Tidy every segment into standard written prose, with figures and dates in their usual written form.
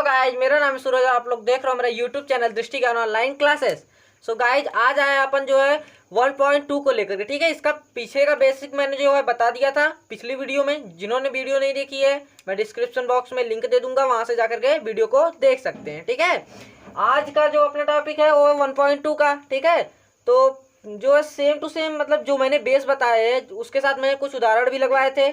Guys, मेरा नाम है सूरज और आप लोग देख रहे हो मेरा यूट्यूब चैनल दृष्टि ज्ञान ऑनलाइन क्लासेस। सो गाइज, आज आए अपन जो है 1.2 को लेकर के। ठीक है, इसका पीछे का बेसिक मैंने जो है बता दिया था पिछली वीडियो में। जिन्होंने वीडियो नहीं देखी है मैं डिस्क्रिप्शन बॉक्स में लिंक दे दूंगा, वहां से जाकर के वीडियो को देख सकते हैं। ठीक है, आज का जो अपना टॉपिक है वो है 1.2 का। ठीक है, तो जो है सेम टू सेम, मतलब जो मैंने बेस बताए हैं उसके साथ मैंने कुछ उदाहरण भी लगवाए थे।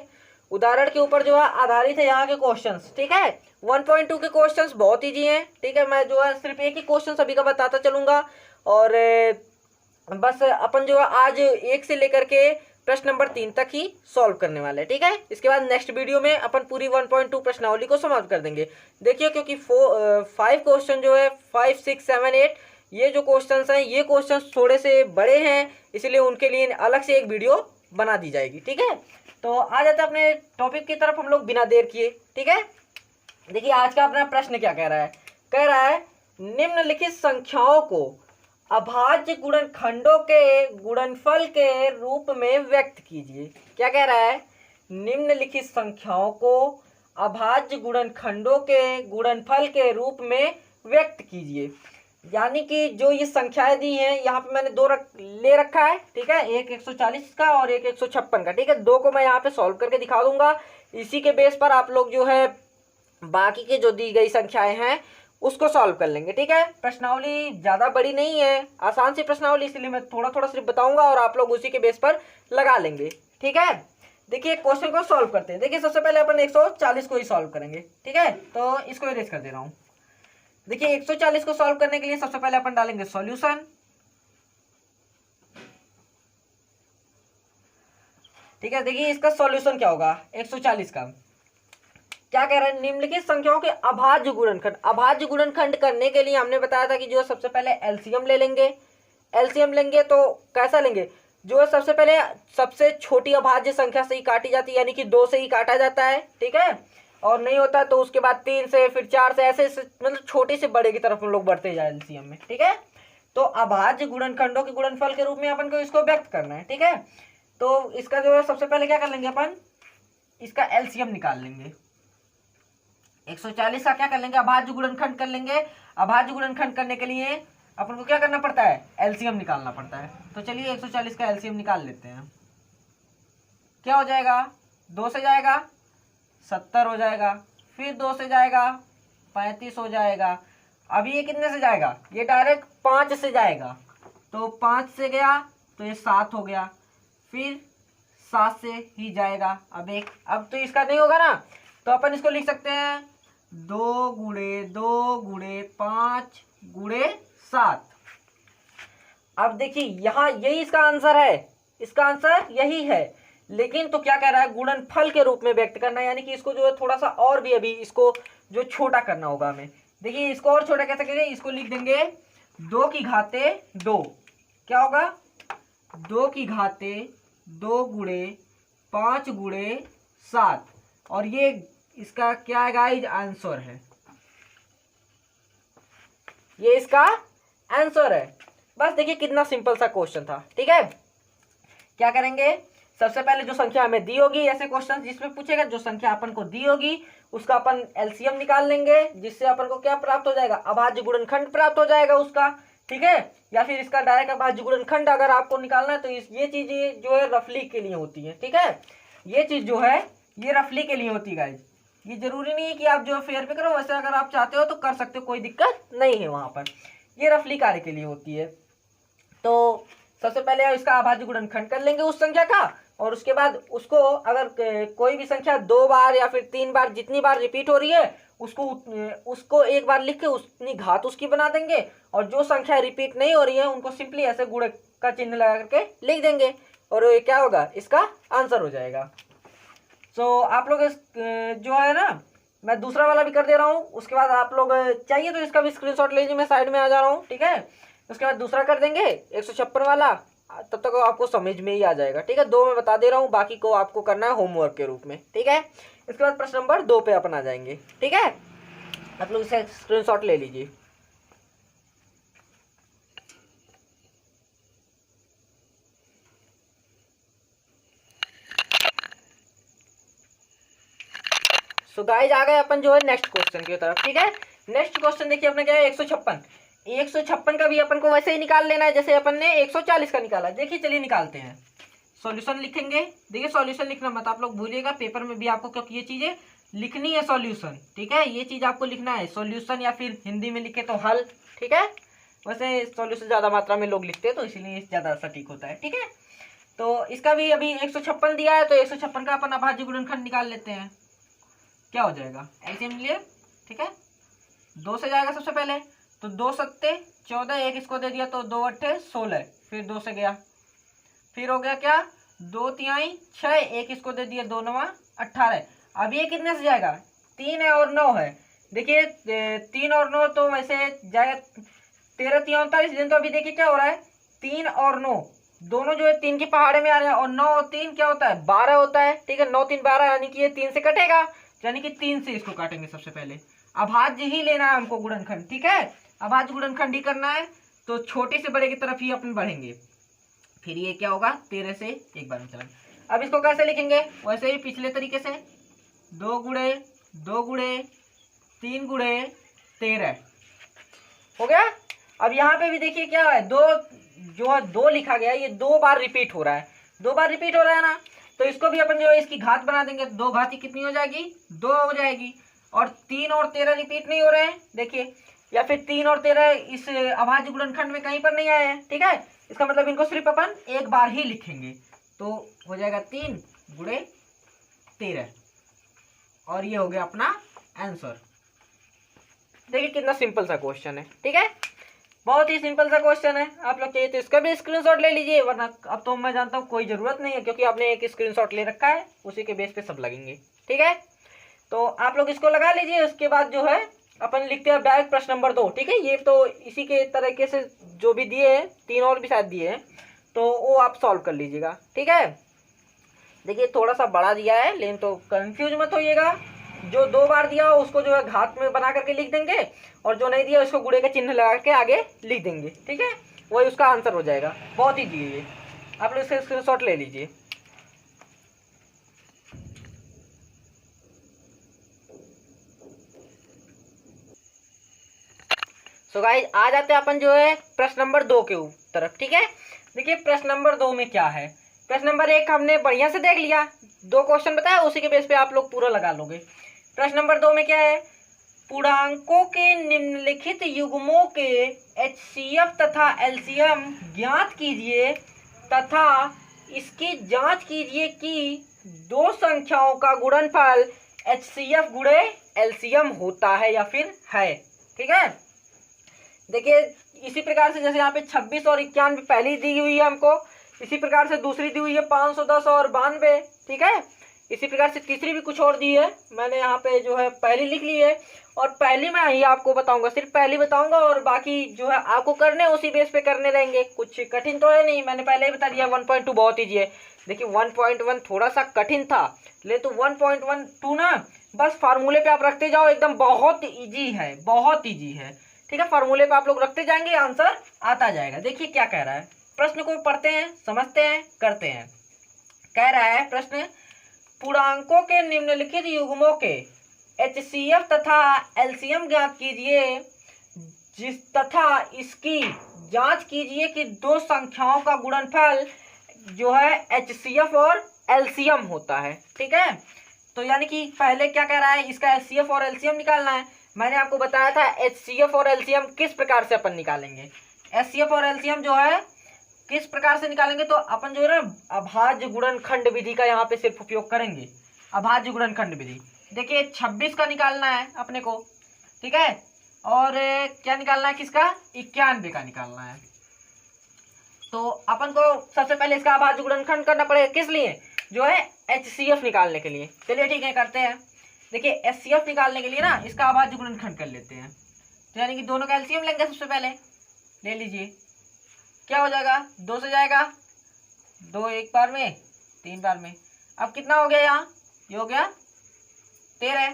उदाहरण के ऊपर जो है आधारित है यहाँ के क्वेश्चंस। ठीक है, 1.2 के क्वेश्चंस बहुत ईजी हैं। ठीक है, मैं जो है सिर्फ एक ही क्वेश्चन सभी का बताता चलूंगा और बस अपन जो है आज 1 से लेकर के प्रश्न नंबर 3 तक ही सॉल्व करने वाले हैं। ठीक है, इसके बाद नेक्स्ट वीडियो में अपन पूरी 1.2 प्रश्नावली को समाप्त कर देंगे। देखिए, क्योंकि 5 क्वेश्चन जो है 5, 6, 7, 8 ये जो क्वेश्चंस हैं ये क्वेश्चंस थोड़े से बड़े हैं, इसलिए उनके लिए अलग से एक वीडियो बना दी जाएगी। ठीक है, तो आ जाते हैं अपने टॉपिक की तरफ हम लोग बिना देर किए। ठीक है, देखिए आज का अपना प्रश्न क्या कह रहा है। कह रहा है निम्नलिखित संख्याओं को अभाज्य गुणनखंडों के गुणनफल के रूप में व्यक्त कीजिए। क्या कह रहा है? निम्नलिखित संख्याओं को अभाज्य गुणनखंडों के गुणनफल के रूप में व्यक्त कीजिए। यानी कि जो ये संख्याएं दी हैं यहाँ पे मैंने दो ले रखा है। ठीक है, एक 140 का और एक 156 का। ठीक है, दो को मैं यहाँ पे सॉल्व करके दिखा दूंगा। इसी के बेस पर आप लोग जो है बाकी के जो दी गई संख्याएं हैं उसको सॉल्व कर लेंगे। ठीक है, प्रश्नावली ज़्यादा बड़ी नहीं है, आसान सी प्रश्नावली, इसलिए मैं थोड़ा थोड़ा सिर्फ बताऊंगा और आप लोग उसी के बेस पर लगा लेंगे। ठीक है, देखिए क्वेश्चन को सॉल्व करते हैं। देखिए सबसे पहले अपन 140 को ही सॉल्व करेंगे। ठीक है, तो इसको इरेज कर दे रहा हूँ। देखिए 140 को सॉल्व करने के लिए सबसे पहले अपन डालेंगे सॉल्यूशन। ठीक है, देखिए इसका सॉल्यूशन क्या होगा 140 का। क्या कह रहा है? निम्नलिखित संख्याओं के अभाज्य गुणनखंड। अभाज्य गुणनखंड करने के लिए हमने बताया था कि जो सबसे पहले एलसीएम ले लेंगे। एलसीएम लेंगे तो कैसा लेंगे? जो सबसे पहले सबसे छोटी अभाज्य संख्या से ही काटी जाती है, यानी कि 2 से ही काटा जाता है। ठीक है, और नहीं होता तो उसके बाद 3 से, फिर 4 से, ऐसे मतलब छोटे से बड़े की तरफ हम लोग बढ़ते जाए एलसीएम में। ठीक है, तो अभाज्य गुणनखंडों के गुणनफल के रूप में अपन को इसको व्यक्त करना है। ठीक है, तो इसका जो है सबसे पहले क्या कर लेंगे अपन, इसका एलसीएम निकाल लेंगे। 140 का क्या कर लेंगे, अभाज्य गुणनखंड कर लेंगे। अभाज्य गुणनखंड करने के लिए अपन को क्या करना पड़ता है, एलसीएम निकालना पड़ता है। तो चलिए 140 का एलसीएम निकाल लेते हैं। क्या हो जाएगा? 2 से जाएगा 70 हो जाएगा, फिर 2 से जाएगा 35 हो जाएगा। अभी ये कितने से जाएगा? ये डायरेक्ट 5 से जाएगा। तो 5 से गया तो ये 7 हो गया, फिर 7 से ही जाएगा। अब तो इसका नहीं होगा ना, तो अपन इसको लिख सकते हैं 2 गुणे 2 गुणे 5 गुणे 7। अब देखिए यहाँ यही इसका आंसर है, इसका आंसर यही है। लेकिन तो क्या कह रहा है, गुणनफल के रूप में व्यक्त करना है, यानी कि इसको जो है थोड़ा सा और भी अभी इसको जो छोटा करना होगा हमें। देखिए इसको और छोटा कैसे करेंगे, इसको लिख देंगे 2 की घाते 2। क्या होगा? 2 की घाते 2 गुणे 5 गुणे 7। और ये इसका क्या है गाइज, आंसर है। ये इसका आंसर है। बस देखिए कितना सिंपल सा क्वेश्चन था। ठीक है, क्या करेंगे, सबसे पहले जो संख्या हमें दी होगी, ऐसे क्वेश्चन जिसमें पूछेगा जो संख्या अपन को दी होगी उसका अपन एलसीएम निकाल लेंगे, जिससे अपन को क्या प्राप्त हो जाएगा, अभाज्य गुणनखंड प्राप्त हो जाएगा उसका। ठीक है, या फिर इसका डायरेक्ट अभाज्य गुणनखंड अगर आपको निकालना है तो ये चीज जो है रफली के लिए होती है। ठीक है, ये चीज जो है ये रफली के लिए होती है गाइज। ये जरूरी नहीं है कि आप जो फेयर पे करो, वैसे अगर आप चाहते हो तो कर सकते हो, कोई दिक्कत नहीं है वहां पर। ये रफली कार्य के लिए होती है। तो सबसे पहले इसका अभाज्य गुणनखंड कर लेंगे उस संख्या का, और उसके बाद उसको अगर कोई भी संख्या 2 बार या फिर 3 बार, जितनी बार रिपीट हो रही है उसको एक बार लिख के उतनी घात उसकी बना देंगे, और जो संख्या रिपीट नहीं हो रही है उनको सिंपली ऐसे गुणे का चिन्ह लगा करके लिख देंगे, और ये क्या होगा, इसका आंसर हो जाएगा। सो आप लोग जो है ना, मैं दूसरा वाला भी कर दे रहा हूँ। उसके बाद आप लोग चाहिए तो इसका भी स्क्रीनशॉट ले लीजिए, मैं साइड में आ जा रहा हूँ। ठीक है, उसके बाद दूसरा कर देंगे 156 वाला, तब तक आपको समझ में ही आ जाएगा। ठीक है, 2 मैं बता दे रहा हूँ, बाकी को आपको करना है होमवर्क के रूप में। ठीक है, इसके बाद प्रश्न नंबर 2 पे अपन आ जाएंगे। ठीक है, आप लोग इसे स्क्रीनशॉट ले लीजिए। सो गाइज आ गए अपन जो है नेक्स्ट क्वेश्चन की तरफ। ठीक है, नेक्स्ट क्वेश्चन देखिए अपने क्या है 156। 156 का भी अपन को वैसे ही निकाल लेना है जैसे अपन ने 140 का निकाला। देखिए चलिए निकालते हैं। सॉल्यूशन लिखेंगे। देखिए सॉल्यूशन लिखना मत आप लोग भूलिएगा, पेपर में भी आपको क्योंकि ये चीजें लिखनी है सॉल्यूशन, ठीक है। ये चीज आपको लिखना है सॉल्यूशन, या फिर हिंदी में लिखे तो हल, ठीक है। वैसे सॉल्यूशन ज्यादा मात्रा में लोग लिखते हैं तो इसीलिए ज्यादा सटीक होता है, ठीक है। तो इसका भी अभी 156 दिया है तो 156 का अपन अभाज्य गुणनखंड निकाल लेते हैं। क्या हो जाएगा, एलसीएम लिए, ठीक है। 2 से जाएगा सबसे पहले, तो 2 सत्ते 14, एक इसको दे दिया तो 2 अट्ठे 16, फिर 2 से गया, फिर हो गया क्या 2 तिहाई 6, एक इसको दे दिया 2 नवा 18। अब ये कितने से जाएगा, 3 है और 9 है। देखिए 3 और 9 तो वैसे जाएगा 13 तिहाई 39 दिन। तो अभी देखिए क्या हो रहा है, 3 और 9 दोनों जो है 3 की पहाड़े में आ रहे हैं, और 9 और 3 क्या होता है 12 होता है, ठीक है। 9 3 12 यानी कि ये 3 से कटेगा, यानी कि 3 से इसको काटेंगे सबसे पहले। अभाज्य ही लेना है हमको गुणनखंड, ठीक है। अभाज्य गुणनखंड ही करना है तो छोटे से बड़े की तरफ ही अपन बढ़ेंगे। फिर ये क्या होगा 13 से एक बार में चलेंगे। अब इसको कैसे लिखेंगे, वैसे ही पिछले तरीके से 2 गुणे 2 गुणे 3 गुणे 13 हो गया। अब यहाँ पे भी देखिए क्या है, दो जो है 2 लिखा गया, ये 2 बार रिपीट हो रहा है, 2 बार रिपीट हो रहा है ना। तो इसको भी अपन जो है इसकी घात बना देंगे, 2 घात की कितनी हो जाएगी 2 हो जाएगी। और 3 और 13 रिपीट नहीं हो रहे हैं देखिए, या फिर 3 और 13 इस अभाज्य गुणनखंड में कहीं पर नहीं आए हैं, ठीक है। इसका मतलब इनको सिर्फ अपन एक बार ही लिखेंगे, तो हो जाएगा 3 गुणे 13, और ये हो गया अपना आंसर। देखिए कितना सिंपल सा क्वेश्चन है, ठीक है। बहुत ही सिंपल सा क्वेश्चन है। आप लोग चाहिए तो इसका भी स्क्रीनशॉट ले लीजिए, वरना अब तो मैं जानता हूँ कोई ज़रूरत नहीं है, क्योंकि आपने एक स्क्रीनशॉट ले रखा है, उसी के बेस पे सब लगेंगे, ठीक है। तो आप लोग इसको लगा लीजिए। उसके बाद जो है अपन लिखते हैं डायरेक्ट प्रश्न नंबर 2, ठीक है। ये तो इसी के तरीके से जो भी दिए हैं, 3 और भी शायद दिए हैं, तो वो आप सॉल्व कर लीजिएगा, ठीक है। देखिए थोड़ा सा बड़ा दिया है, लेकिन तो कंफ्यूज मत होइएगा। जो 2 बार दिया हो उसको जो है घात में बना करके लिख देंगे, और जो नहीं दिया उसको गुणे का चिन्ह लगा के आगे लिख देंगे, ठीक है। वही उसका आंसर हो जाएगा। बहुत ही दिए, आप लोग इसका स्क्रीनशॉट ले लीजिए। सो गाइस आ जाते हैं अपन जो है प्रश्न नंबर 2 के तरफ, ठीक है। देखिए प्रश्न नंबर 2 में क्या है। प्रश्न नंबर 1 हमने बढ़िया से देख लिया, 2 क्वेश्चन बताया, उसी के बेस पे आप लोग पूरा लगा लोगे। प्रश्न नंबर 2 में क्या है, पूर्णांकों के निम्नलिखित युग्मों के एचसीएफ तथा एलसीएम ज्ञात कीजिए तथा इसकी जांच कीजिए कि 2 संख्याओं का गुणनफल एचसीएफ गुणे एलसीएम होता है या फिर है, ठीक है। देखिए इसी प्रकार से जैसे यहाँ पे 26 और 91 पहली दी हुई है हमको, इसी प्रकार से दूसरी दी हुई है 510 और 92, ठीक है। इसी प्रकार से तीसरी भी कुछ और दी है, मैंने यहाँ पे जो है पहली लिख ली है, और पहली मैं ही आपको बताऊंगा, सिर्फ पहली बताऊंगा, और बाकी जो है आपको करने उसी बेस पे करने रहेंगे। कुछ कठिन तो है नहीं, मैंने पहले ही बता दिया। 1.2 बहुत ईजी है। देखिए 1.1 थोड़ा सा कठिन था, ले तो 1.12 ना बस फार्मूले पे आप रखते जाओ, एकदम बहुत ईजी है, बहुत ईजी है, ठीक है। फार्मूले पे आप लोग रखते जाएंगे, आंसर आता जाएगा। देखिए क्या कह रहा है, प्रश्न को पढ़ते हैं, समझते हैं, करते हैं। कह रहा है प्रश्न, पूर्णांकों के निम्नलिखित युग्मों के एचसीएफ तथा एलसीएम ज्ञात कीजिए तथा इसकी जांच कीजिए कि 2 संख्याओं का गुणनफल जो है एचसीएफ और एलसीएम होता है, ठीक है। तो यानी कि पहले क्या कह रहा है, इसका एचसीएफ और एलसीएम निकालना है। मैंने आपको बताया था एचसीएफ और एलसीएम किस प्रकार से अपन निकालेंगे। एचसीएफ और एलसीएम जो है किस प्रकार से निकालेंगे, तो अपन जो है ना अभाज्य गुणनखंड विधि का यहाँ पे सिर्फ उपयोग करेंगे। अभाज्य गुणनखंड विधि देखिए 26 का निकालना है अपने को, ठीक है। और क्या निकालना है, किसका 91 का निकालना है। तो अपन को सबसे पहले इसका अभाज्य गुणनखंड करना पड़ेगा, किस लिए, जो है एचसीएफ निकालने के लिए। चलिए ठीक है करते हैं। देखिए एचसीएफ निकालने के लिए ना इसका अभाज्य गुणनखंड कर लेते हैं, तो यानी कि दोनों का एलसीएम लेंगे। सबसे पहले ले लीजिए, क्या हो जाएगा 2 से जाएगा, 2 एक बार में 3 बार में। अब कितना हो गया, यहाँ ये हो गया 13।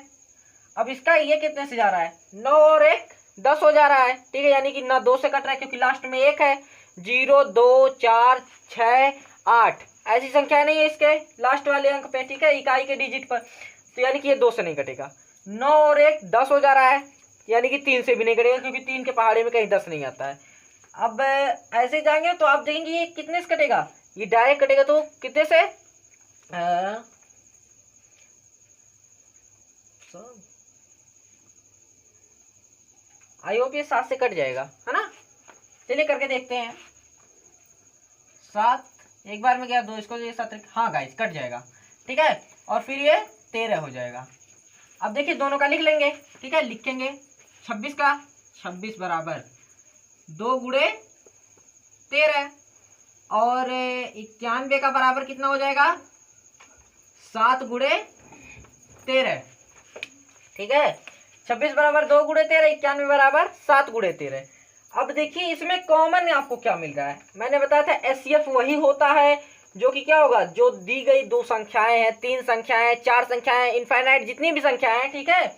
अब इसका ये कितने से जा रहा है, 9 और 1 10 हो जा रहा है, ठीक है। यानी कि ना 2 से कट रहा है क्योंकि लास्ट में 1 है। 0 2 4 6 8 ऐसी संख्या नहीं है इसके लास्ट वाले अंक पे, ठीक है, इकाई के डिजिट पर। तो यानी कि ये 2 से नहीं कटेगा। 9 और 1 10 हो जा रहा है, यानी कि 3 से भी नहीं कटेगा, क्योंकि 3 के पहाड़े में कहीं 10 नहीं आता है। अब ऐसे जाएंगे तो आप देखेंगे ये कितने से कटेगा, ये डायरेक्ट कटेगा तो कितने से, आई होप ये 7 से कट जाएगा, है ना। चलिए करके देखते हैं। 7 एक बार में गया, 2 इसको ये 7, हाँ गाइस कट जाएगा, ठीक है। और फिर ये 13 हो जाएगा। अब देखिए दोनों का लिख लेंगे, ठीक है, लिखेंगे 26 का, 26 बराबर 2 गुणे 13 और 91 का बराबर कितना हो जाएगा, 7 गुणे 13, ठीक है। 26 बराबर 2 गुणे 13, 91 बराबर 7 गुणे 13। अब देखिए इसमें कॉमन आपको क्या मिल रहा है, मैंने बताया था एचसीएफ वही होता है जो कि क्या होगा, जो दी गई 2 संख्याएं हैं, 3 संख्याएं हैं, 4 संख्याएं, इनफाइनाइट जितनी भी संख्याएं हैं, ठीक है,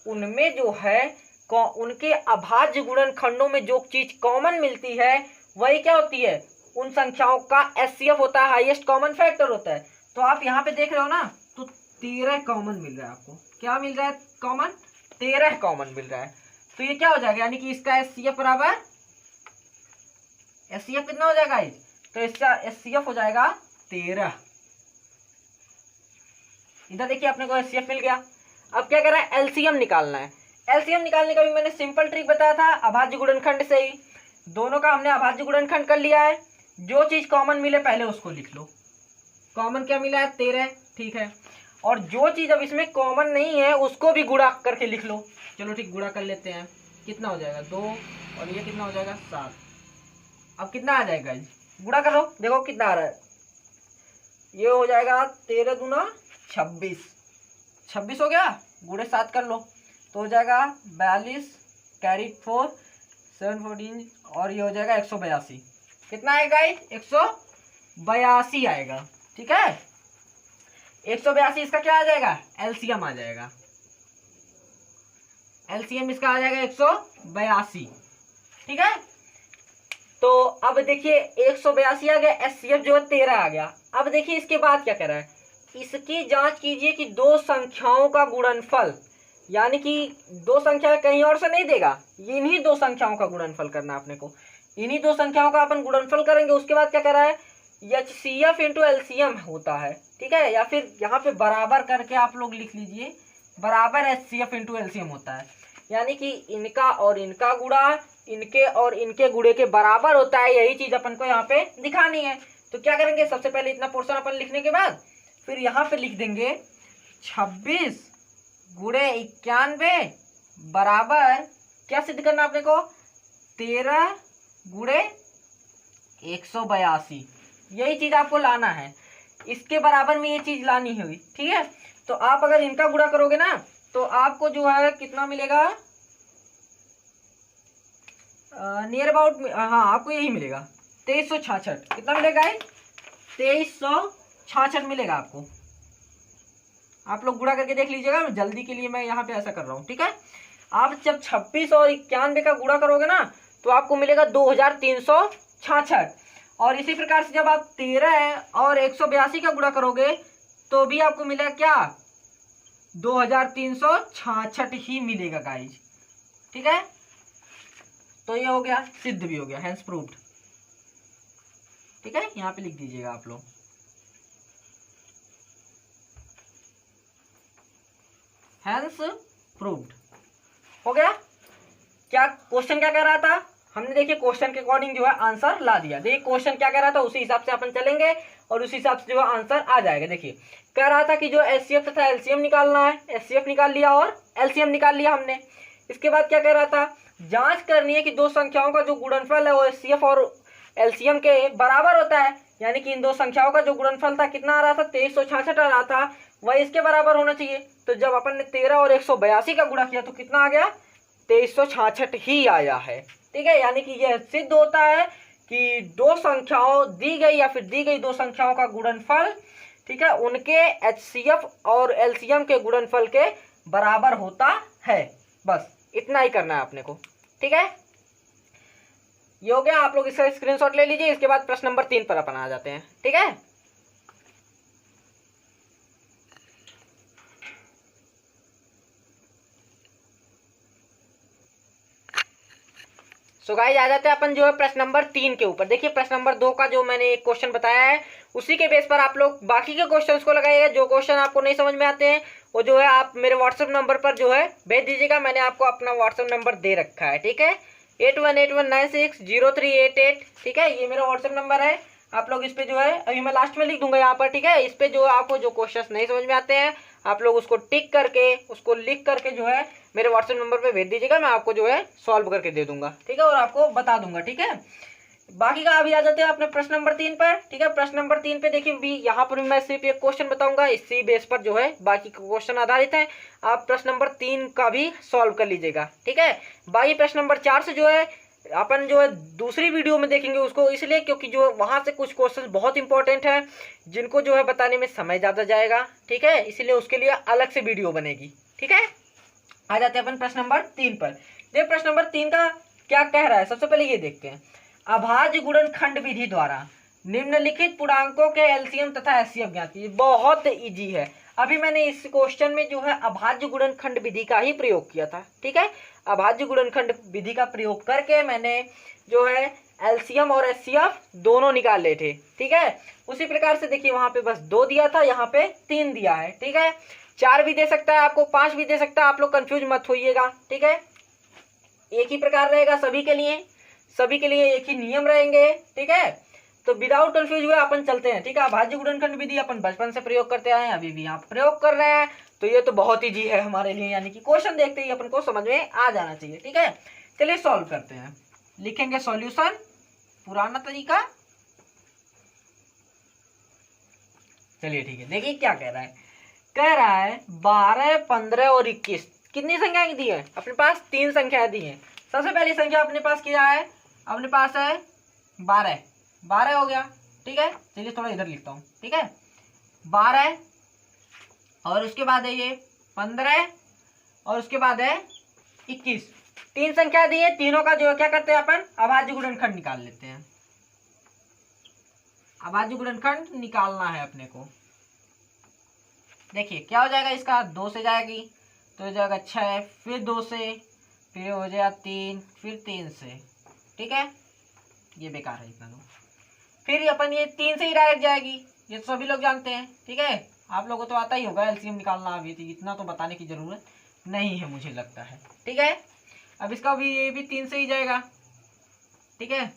उनमें जो है उनके अभाज्य गुणनखंडों में जो चीज कॉमन मिलती है वही क्या होती है, उन संख्याओं का एचसीएफ होता है, हाईएस्ट कॉमन फैक्टर होता है। तो आप यहाँ पे देख रहे हो ना, तो 13 कॉमन मिल रहा है आपको, क्या मिल रहा है कॉमन, 13 कॉमन मिल रहा है। तो ये क्या हो जाएगा, यानी कि इसका एचसीएफ बराबर, एचसीएफ कितना हो जाएगा इस, तो इसका एचसीएफ हो जाएगा 13। इधर देखिए अपने को एचसीएफ मिल गया। अब क्या कर रहा है, एलसीएम निकालना है। एलसीएम निकालने का भी मैंने सिंपल ट्रिक बताया था, अभाज्य गुणनखंड से ही दोनों का हमने अभाज्य गुणनखंड कर लिया है। जो चीज कॉमन मिले पहले उसको लिख लो। कॉमन क्या मिला है, 13, ठीक है। और जो चीज अब इसमें कॉमन नहीं है उसको भी गुणा करके लिख लो। चलो ठीक, गुणा कर लेते हैं, कितना हो जाएगा 2 और ये कितना हो जाएगा 7। अब कितना आ जाएगा, गुणा करो देखो कितना आ रहा है, ये हो जाएगा 13 दूना 26, 26 हो गया, गुणे 7 कर लो तो हो जाएगा 42, कैरी 4, 7 14 और ये हो जाएगा 182। कितना आएगा, 182 आएगा, ठीक है। 182 इसका क्या आ जाएगा, एलसीएम आ जाएगा, एलसीएम इसका आ जाएगा 182, ठीक है। तो अब देखिए 182 आ गया, एचसीएफ जो है 13 आ गया। अब देखिए इसके बाद क्या कर रहा है, इसकी जांच कीजिए कि 2 संख्याओं का गुणनफल, यानी कि 2 संख्या कहीं और से नहीं देगा, इन्हीं 2 संख्याओं का गुणनफल करना है अपने को। इन्हीं 2 संख्याओं का अपन गुणनफल करेंगे। उसके बाद क्या कर रहा है, एचसीएफ इंटू एलसीएम होता है, ठीक है, या फिर यहाँ पे बराबर करके आप लोग लिख लीजिए, बराबर एचसीएफ इंटू एलसीएम होता है, यानी कि इनका और इनका गुणा इनके और इनके गुणे के बराबर होता है। यही चीज अपन को यहाँ पे दिखानी है। तो क्या करेंगे, सबसे पहले इतना पोर्शन अपन लिखने के बाद फिर यहाँ पे लिख देंगे 26 गुणे 91 बराबर क्या सिद्ध करना अपने को, 13 गुणे 182। यही चीज आपको लाना है, इसके बराबर में ये चीज लानी हुई, ठीक है। तो आप अगर इनका गुणा करोगे ना तो आपको जो है कितना मिलेगा, नियर अबाउट, हाँ आपको यही मिलेगा 2366। कितना मिलेगा, 2366 मिलेगा आपको। आप लोग गुणा करके देख लीजिएगा, जल्दी के लिए मैं यहाँ पे ऐसा कर रहा हूँ, ठीक है। आप जब 26 और 91 का गुणा करोगे ना तो आपको मिलेगा 2366। और इसी प्रकार से जब आप 13 और 182 का गुणा करोगे तो भी आपको मिलेगा क्या, 2366 ही मिलेगा गाइज, ठीक है। तो ये हो गया, सिद्ध भी हो गया, हैंस प्रूव्ड, ठीक है। यहाँ पे लिख दीजिएगा आप लोग, हैंस प्रूव्ड हो गया। क्या क्वेश्चन क्या कह रहा था, हमने देखिए क्वेश्चन के अकॉर्डिंग जो है आंसर ला दिया। देखिए क्वेश्चन क्या कह रहा था उसी हिसाब से अपन चलेंगे और उसी हिसाब से जो है आंसर आ जाएगा। देखिए कह रहा था कि जो एचसीएफ तथा एलसीएम निकालना है, एचसीएफ निकाल लिया और एलसीएम निकाल लिया हमने। इसके बाद क्या कह रहा था, जांच करनी है कि 2 संख्याओं का जो गुणनफल है वो एचसीएफ और एलसीएम के बराबर होता है, यानी कि इन 2 संख्याओं का जो गुणनफल था कितना आ रहा था, 2366 आ रहा था, वही इसके बराबर होना चाहिए। तो जब अपन ने 13 और 182 का गुणा किया तो कितना आ गया, 2366 ही आया है, ठीक है। यानी कि यह सिद्ध होता है कि 2 संख्याओं दी गई या फिर दी गई 2 संख्याओं का गुणनफल, ठीक है, उनके एचसीएफ और एलसीएम के गुणनफल के बराबर होता है। बस इतना ही करना है अपने को, ठीक है। ये हो गया, आप लोग इसका स्क्रीनशॉट ले लीजिए। इसके बाद प्रश्न नंबर 3 पर अपन आ जाते हैं, ठीक है। सो गाइस आ जाते हैं अपन जो है प्रश्न नंबर 3 के ऊपर। देखिए प्रश्न नंबर 2 का जो मैंने एक क्वेश्चन बताया है उसी के बेस पर आप लोग बाकी के क्वेश्चंस को लगाइएगा। जो क्वेश्चन आपको नहीं समझ में आते हैं वो जो है आप मेरे व्हाट्सएप नंबर पर जो है भेज दीजिएगा। मैंने आपको अपना व्हाट्सएप नंबर दे रखा है, ठीक है, 8181960388। ठीक है, ये मेरा व्हाट्सएप नंबर है। आप लोग इस पे जो है अभी मैं लास्ट में लिख दूंगा यहाँ पर, ठीक है। इस पे जो आपको जो क्वेश्चंस नहीं समझ में आते हैं आप लोग उसको टिक करके उसको लिख करके जो है मेरे व्हाट्सएप नंबर पे भेज दीजिएगा। मैं आपको जो है सॉल्व करके दे दूंगा, ठीक है, और आपको बता दूंगा, ठीक है। बाकी का अभी आ जाते हैं अपने प्रश्न नंबर 3 पर, ठीक है। प्रश्न नंबर 3 पे देखिए भी यहाँ पर भी मैं सिर्फ एक क्वेश्चन बताऊंगा, इसी बेस पर जो है बाकी क्वेश्चन आधारित है। आप प्रश्न नंबर 3 का भी सॉल्व कर लीजिएगा, ठीक है। बाकी प्रश्न नंबर 4 से जो है अपन जो है दूसरी वीडियो में देखेंगे उसको, इसलिए क्योंकि जो वहां से कुछ क्वेश्चन बहुत इंपॉर्टेंट है जिनको जो है बताने में समय ज़्यादा जाएगा, ठीक है, इसीलिए उसके लिए अलग से वीडियो बनेगी, ठीक है। आ जाते हैं अपन प्रश्न नंबर 3 पर। देखिए प्रश्न नंबर 3 का क्या कह रहा है, सबसे पहले ये देखते हैं। अभाज्य गुणनखंड विधि द्वारा निम्नलिखित पूर्णांकों के एलसीएम तथा एचसीएफ ज्ञात कीजिए। बहुत इजी है। अभी मैंने इस क्वेश्चन में जो है अभाज्य गुणनखंड विधि का ही प्रयोग किया था, ठीक है। अभाज्य गुणनखंड विधि का प्रयोग करके मैंने जो है एलसीएम और एचसीएफ दोनों निकाल लिए थे, ठीक है। उसी प्रकार से देखिए वहां पे बस 2 दिया था, यहाँ पे 3 दिया है, ठीक है। 4 भी दे सकता है आपको, 5 भी दे सकता है, आप लोग कंफ्यूज मत होइएगा, ठीक है। एक ही प्रकार रहेगा सभी के लिए, सभी के लिए एक ही नियम रहेंगे, ठीक है। तो विदाउट कंफ्यूज हुए अपन चलते हैं, ठीक है। अभाज्य गुणनखंड विधि अपन बचपन से प्रयोग करते आए हैं, अभी भी आप प्रयोग कर रहे हैं, तो ये तो बहुत इजी है हमारे लिए, यानी कि क्वेश्चन देखते ही अपन को समझ में आ जाना चाहिए, ठीक है। चलिए सॉल्व करते हैं, लिखेंगे सॉल्यूशन पुराना तरीका। चलिए ठीक है, देखिए क्या कह रहा है। कह रहा है 12, 15 और 21 कितनी संख्याएं दी है अपने पास? 3 संख्याएं दी हैं। सबसे पहली संख्या अपने पास क्या है? अपने पास है 12, 12 हो गया, ठीक है। चलिए थोड़ा इधर लिखता हूँ, ठीक है। 12 और उसके बाद है ये 15 और उसके बाद है 21। 3 संख्या दी है, तीनों का जो है क्या करते हैं अपन अभाज्य गुणनखंड निकाल लेते हैं। अभाज्य गुणनखंड निकालना है अपने को। देखिए क्या हो जाएगा, इसका 2 से जाएगी तो हो जाएगा 6, फिर 2 से, फिर हो जाएगा 3, फिर 3 से, ठीक है। ये बेकार है इतना तो। फिर अपन ये 3 से ही डायरेक्ट जाएगी, ये तो सभी लोग जानते हैं, ठीक है। आप लोगों को तो आता ही होगा एलसीएम निकालना, अभी थी इतना तो बताने की जरूरत नहीं है मुझे लगता है, ठीक है। अब इसका भी ये भी 3 से ही जाएगा, ठीक है।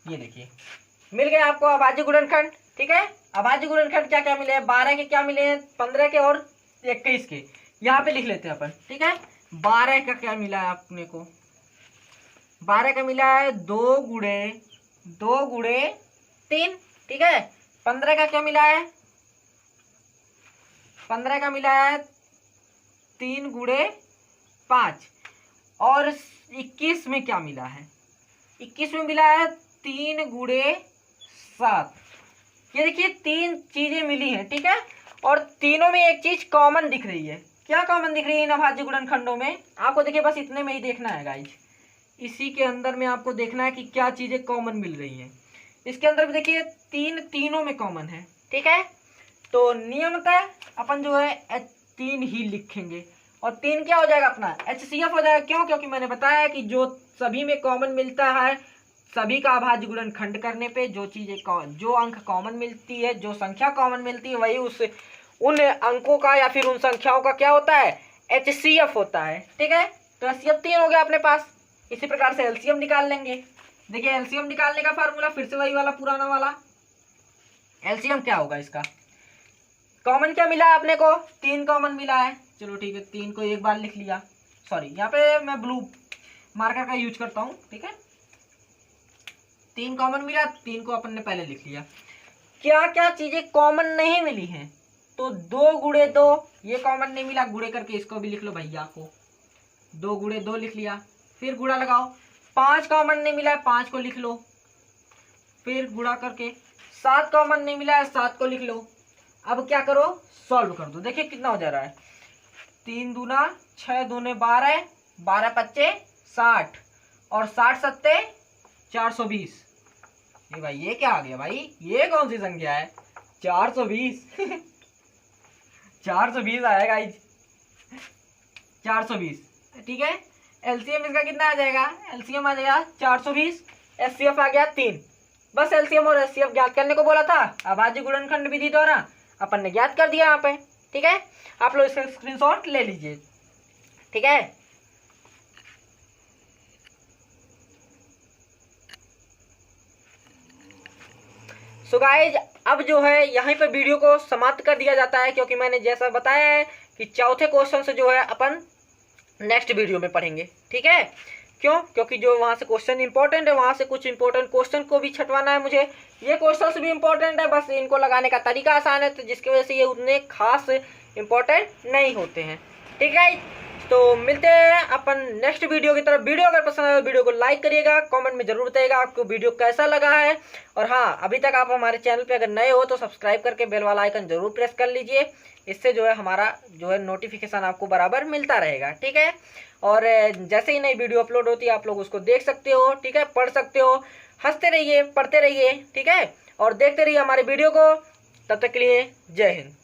ये देखिए मिल गया आपको अभाज्य गुणनखंड, ठीक है। अभाज्य गुणनखंड क्या क्या मिले हैं? 12 के क्या मिले हैं, 15 के और 21 के। यहाँ पे लिख लेते हैं अपन, ठीक है। 12 का क्या मिला है अपने को? 12 का मिला है 2 गुणे 3, ठीक है। 15 का क्या मिला है? 15 का मिला है 3 गुणे 5। और 21 में क्या मिला है? 21 में मिला है 3 गुणे 7। ये देखिए 3 चीजें मिली हैं, ठीक है। और तीनों में एक चीज कॉमन दिख रही है। क्या कॉमन दिख रही है इन अभाज्य गुणनखंडों में? आपको देखिए बस इतने में ही देखना है गाइज, इसी के अंदर में आपको देखना है कि क्या चीजें कॉमन मिल रही हैं। इसके अंदर भी देखिए तीनों में कॉमन है, ठीक है। तो नियमतः अपन जो है 3 ही लिखेंगे और 3 क्या हो जाएगा अपना HCF हो जाएगा। क्यों? क्योंकि मैंने बताया कि जो सभी में कॉमन मिलता है, सभी का अभाज्य गुणनखंड करने पे जो चीजें जो अंक कॉमन मिलती है, जो संख्या कॉमन मिलती है, वही उन अंकों का या फिर उन संख्याओं का क्या होता है HCF होता है, ठीक है। तो HCF 3 हो गया अपने पास। इसी प्रकार से LCM निकाल लेंगे। देखिए LCM निकालने का फार्मूला फिर से वही वाला पुराना वाला। LCM क्या होगा इसका? कॉमन क्या मिला है अपने को? 3 कॉमन मिला है। चलो ठीक है, 3 को एक बार लिख लिया। सॉरी यहाँ पे मैं ब्लू मार्कर का यूज करता हूँ, ठीक है। 3 कॉमन मिला, 3 को अपन ने पहले लिख लिया। क्या क्या चीजें कॉमन नहीं मिली हैं? तो 2 गुणे 2 ये कॉमन नहीं मिला, गुणे करके इसको भी लिख लो भैया को। 2 गुणे 2 लिख लिया, फिर गुणा लगाओ। 5 कॉमन नहीं मिला है, 5 को लिख लो, फिर गुणा करके। 7 कॉमन नहीं मिला है, 7 को लिख लो। अब क्या करो, सॉल्व कर दो। देखिए कितना हो जा रहा है, 3 दूना 6 दूने 12, 12 पच्चे 60 और 60 सत्ते 420। ये भाई ये क्या आ गया भाई, ये कौन सी संख्या है? 420 420 आएगा 420, ठीक है। एलसीएम इसका कितना आ जाएगा, एलसीएम आ जाएगा 420, एचसीएफ आ गया 3। बस एलसीएम और एचसीएफ ज्ञात करने को बोला था, अभाज्य गुणनखंड विधि द्वारा अपन ने ज्ञात कर दिया यहाँ पे। ठीक है, आप लोग इसका स्क्रीनशॉट ले लीजिए। ठीक है, सो गाइज अब जो है यहीं पे वीडियो को समाप्त कर दिया जाता है, क्योंकि मैंने जैसा बताया है कि चौथे क्वेश्चन से जो है अपन नेक्स्ट वीडियो में पढ़ेंगे। ठीक है, क्यों, क्योंकि जो वहाँ से क्वेश्चन इंपॉर्टेंट है, वहाँ से कुछ इंपॉर्टेंट क्वेश्चन को भी छटवाना है मुझे। ये क्वेश्चन भी इंपॉर्टेंट है, बस इनको लगाने का तरीका आसान है, तो जिसकी वजह से ये उतने खास इंपॉर्टेंट नहीं होते हैं। ठीक है, तो मिलते हैं अपन नेक्स्ट वीडियो की तरफ। वीडियो अगर पसंद आए तो वीडियो को लाइक करिएगा, कमेंट में जरूर बताइएगा आपको वीडियो कैसा लगा है। और हाँ, अभी तक आप हमारे चैनल पे अगर नए हो तो सब्सक्राइब करके बेल वाला आइकन जरूर प्रेस कर लीजिए, इससे जो है हमारा जो है नोटिफिकेशन आपको बराबर मिलता रहेगा। ठीक है, और जैसे ही नई वीडियो अपलोड होती है आप लोग उसको देख सकते हो। ठीक है, पढ़ सकते हो, हंसते रहिए, पढ़ते रहिए। ठीक है, और देखते रहिए हमारे वीडियो को। तब तक के लिए जय हिंद।